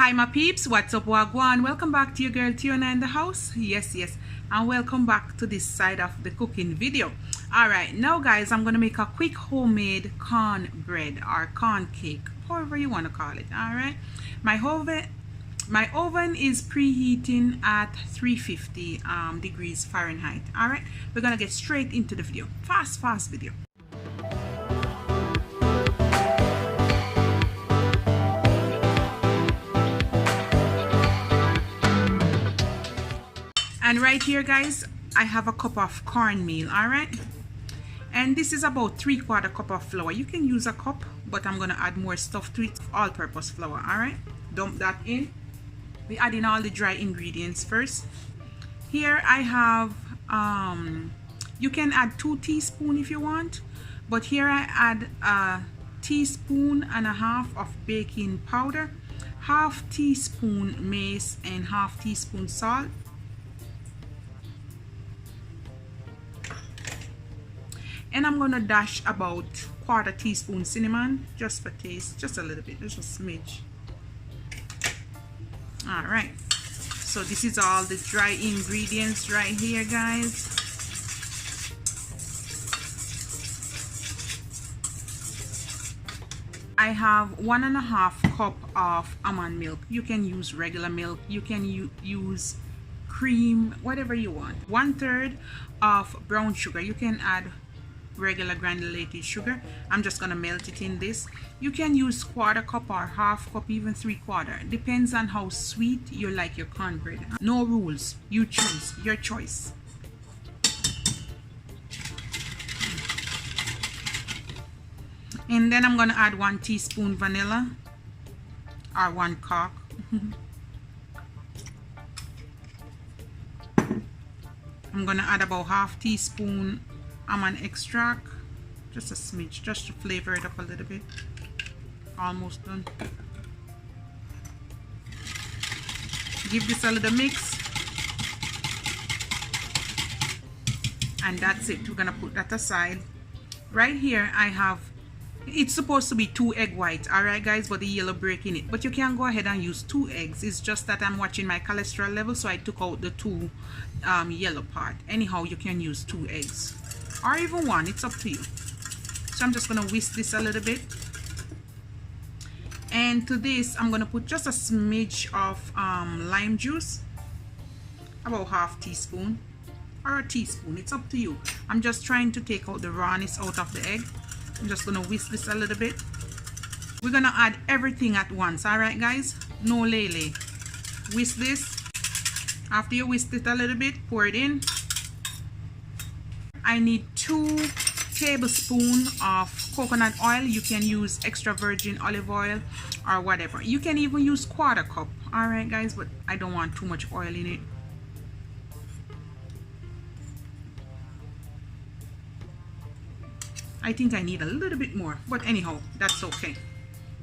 Hi my peeps, what's up, wagwan? Welcome back to your girl Tiona in the house. Yes, and welcome back to this side of the cooking video. Alright, now guys, I'm gonna make a quick homemade cornbread or corn cake, however you want to call it. Alright, my oven is preheating at 350 degrees Fahrenheit. Alright, we're gonna get straight into the video. Fast video. And right here guys, I have a cup of cornmeal. All right, and this is about 3/4 cup of flour. You can use a cup, but I'm gonna add more stuff to it, all-purpose flour. All right, dump that in. We add in all the dry ingredients first. Here I have you can add 2 teaspoons if you want, but here I add a 1.5 teaspoons of baking powder, 1/2 teaspoon mace, and 1/2 teaspoon salt. And I'm gonna dash about 1/4 teaspoon cinnamon, just for taste, just a little bit, just a smidge. All right, so this is all the dry ingredients right here guys. I have 1.5 cup of almond milk. You can use regular milk, you can use cream, whatever you want. 1/3 of brown sugar. You can add regular granulated sugar. I'm just gonna melt it in this. You can use 1/4 cup or 1/2 cup, even 3/4. Depends on how sweet you like your cornbread. No rules, you choose, your choice. And then I'm gonna add 1 teaspoon vanilla, or 1 cork. I'm gonna add about 1/2 teaspoon almond extract, just a smidge, just to flavor it up a little bit. Almost done. Give this a little mix, and that's it. We're gonna put that aside. Right here I have, it's supposed to be 2 egg whites, all right guys, but the yellow break in it, but you can go ahead and use 2 eggs. It's just that I'm watching my cholesterol level, so I took out the 2 yellow part. Anyhow, you can use 2 eggs or even 1, it's up to you. So I'm just gonna whisk this a little bit, and to this I'm gonna put just a smidge of lime juice, about 1/2 teaspoon or a teaspoon, it's up to you. I'm just trying to take out the rawness out of the egg. I'm just gonna whisk this a little bit. We're gonna add everything at once, all right guys, no lay. Whisk this. After you whisk it a little bit, pour it in. I need 2 tablespoons of coconut oil. You can use extra virgin olive oil or whatever. You can even use 1/4 cup, all right guys, but I don't want too much oil in it. I think I need a little bit more, but anyhow, that's okay.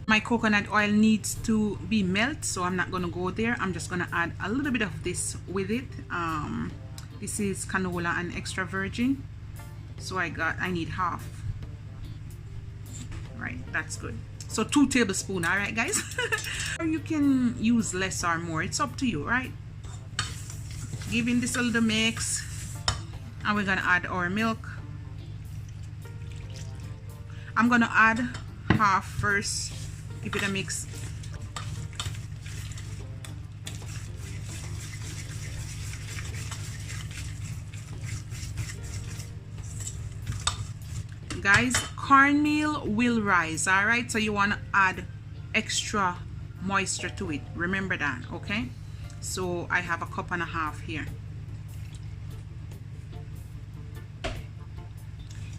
My coconut oil needs to be melted, so I'm not gonna go there. I'm just gonna add a little bit of this with it. This is canola and extra virgin, so I need 1/2. Right, that's good. So 2 tablespoons, all right guys. Or you can use less or more, it's up to you, right? Giving this a little mix, and we're gonna add our milk. I'm gonna add 1/2 first, give it a mix. Guys, cornmeal will rise, all right, so you want to add extra moisture to it, remember that, okay? So I have 1.5 cups here.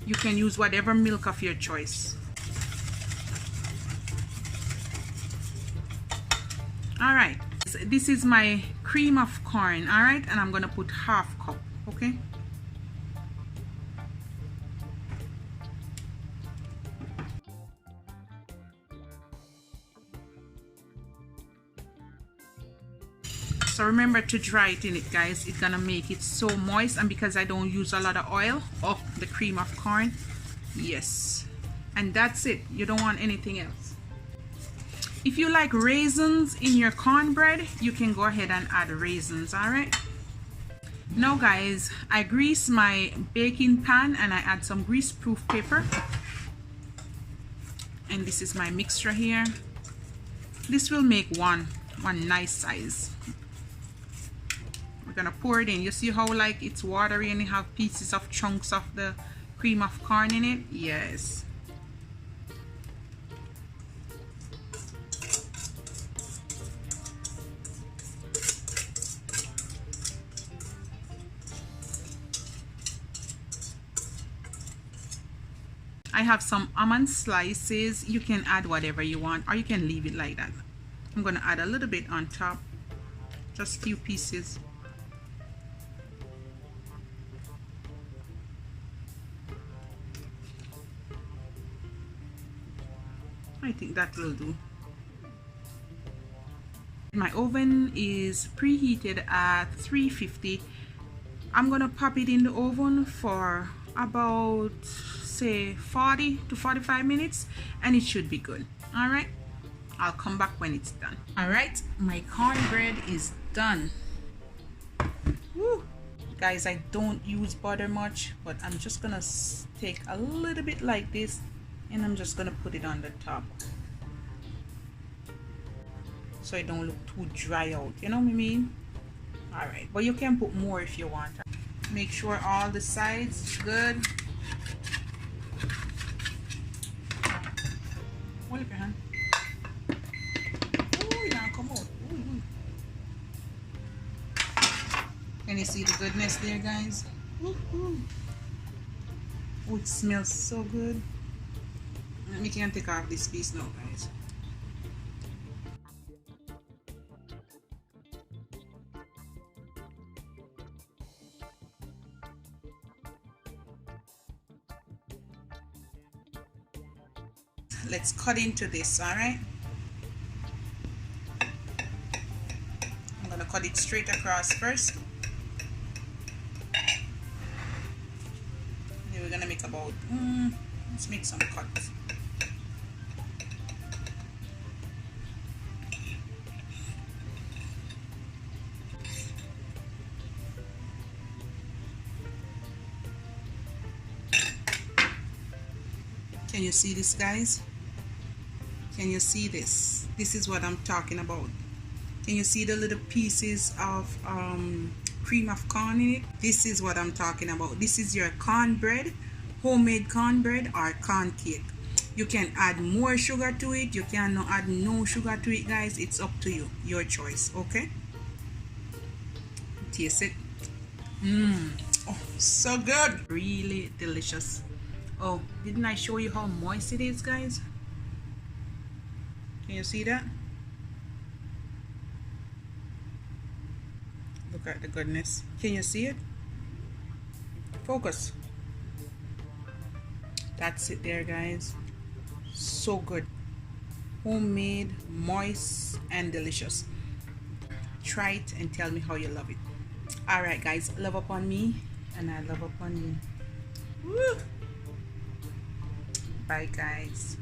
You can use whatever milk of your choice. All right, this is my cream of corn, all right, and I'm gonna put 1/2 cup, okay? So remember to dry it in it guys, it's gonna make it so moist. And because I don't use a lot of oil of the cream of corn, yes, and that's it, you don't want anything else. If you like raisins in your cornbread, you can go ahead and add raisins. All right. Now guys, I grease my baking pan and I add some grease-proof paper. And this is my mixture here. This will make one nice size. We're gonna pour it in. You see how like it's watery and you have pieces of chunks of the cream of corn in it? Yes. I have some almond slices. You can add whatever you want or you can leave it like that. I'm gonna add a little bit on top, just a few pieces. I think that will do. My oven is preheated at 350. I'm gonna pop it in the oven for about say 40 to 45 minutes and it should be good. All right, I'll come back when it's done. All right, my cornbread is done. Woo. Guys, I don't use butter much, but I'm just gonna take a little bit like this and I'm just gonna put it on the top so it don't look too dry out, you know what I mean? All right, but you can put more if you want. Make sure all the sides is good. Hold up your hand. Oh, it don't come out. Ooh. Can you see the goodness there, guys? Ooh. Oh, it smells so good. Let me take off this piece now, guys. Let's cut into this. All right, I'm gonna cut it straight across first. Then we're gonna make about let's make some cuts. Can you see this, guys? Can you see this? This is what I'm talking about. Can you see the little pieces of cream of corn in it? This is what I'm talking about. This is your cornbread, homemade cornbread or corn cake. You can add more sugar to it. You cannot add no sugar to it, guys. It's up to you. Your choice, okay? Taste it. Oh, so good. Really delicious. Oh, didn't I show you how moist it is, guys? Can you see that? Look at the goodness. Can you see it? Focus. That's it there, guys. So good. Homemade, moist, and delicious. Try it and tell me how you love it. Alright, guys. Love upon me, and I love upon you. Woo! Bye, guys.